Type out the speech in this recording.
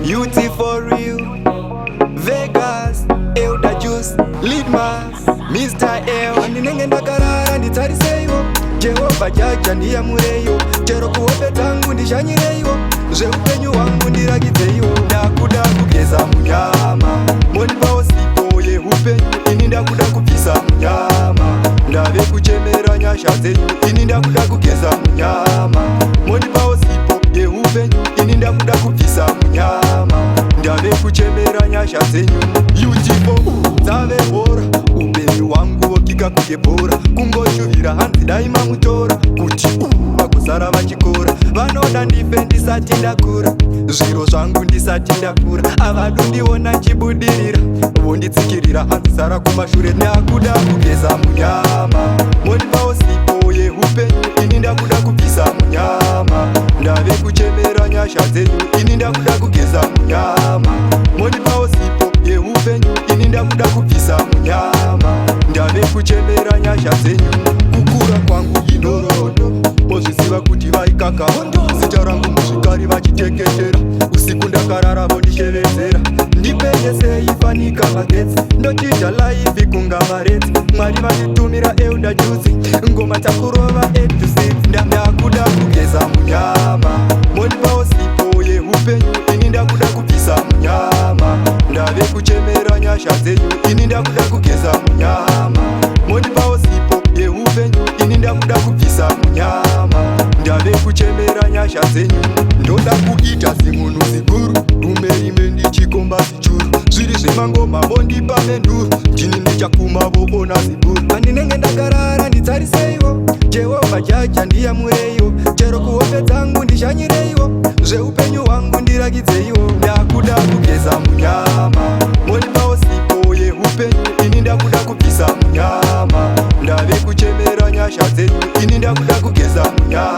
Beauty for real, Vegas, Elder Juice, Lidmas, Mr. L. Andinenge ndakarara nditariseyo, Jehova jaja ndiyamureyo, chero kuhope tangu ndishanyireyo, zveupenyu wangu ndiragidzeyo. Ndakuda kugeza munyama, mondipawo sipo yehupenyu, ini ndakuda kubvisa munyama, ndave kuchemera nyasha dzenyu, ini ndakuda kugeza munyama, mondipawo sipo yehupenyu, ini ndakuda kubvisa munyama, ndave kuchemera nyasha dzenyu. Beautiful, dzave bhora, upenyu wangu wokika kuke bhora, kungoshuvira hanzi daima mutora, kuti vakuzara vachikora, vanoda ndife ndisati ndakura, zviro zvangu ndisati ndakura, avadu ndiona nchibudirira, vonditsikirira hanzi zara kumashure. Ndakuda kugeza munyama, mondipawo sipo yehupenyu, ini ndakuda kubvisa munyama, ndave kuchemera nyasha dzenyu, ini ndakuda kugeza munyama, mondipawo sipo yehupenyu, ini ndakuda kubvisa munyama, ndave kuchemera nyasha dzenyu. Kukura kwangu indorodo, mozviziva kuti vaikakaondo, zita rangu muzvikari vachiteketera, usiku ndakarara vondishevedzera, ndipenye seifanika magetsi, ndochidya laivi kunga varedzi, Mwari vanditumira Elder Juice, ngoma takurova 8 to 6. Ndakuda kugeza munyama, mondipawo sipo yehupenyu, ini ndakuda kubvisa munyama, ndave kuchemera nyasha dzenyu, ini ndakuda kugeza munyama, mondipawo sipo yehupenyu, ini ndakuda kubvisa munyama, ndave kuchemera nyasha dzenyu. Ndoda kuita zimunhu ziguru, rume rimwe ndichikomba zichuru, zviri zvemangoma vondipa menduru, chini ndichakuma voona ziburu. Andinenge ndakarara nditsariseiwo, Jehova jaja ndiyamureyo, chero kuhope dzangu ndishanyireyo, zveupenyu hwangu ndiragidzeyo. Ndakuda kugeza munyama, mondipawo sipo yehupenyu, ini ndakuda kubvisa munyama, ndave kuchemera nyasha dzenyu, ini ndakuda kugeza munyama.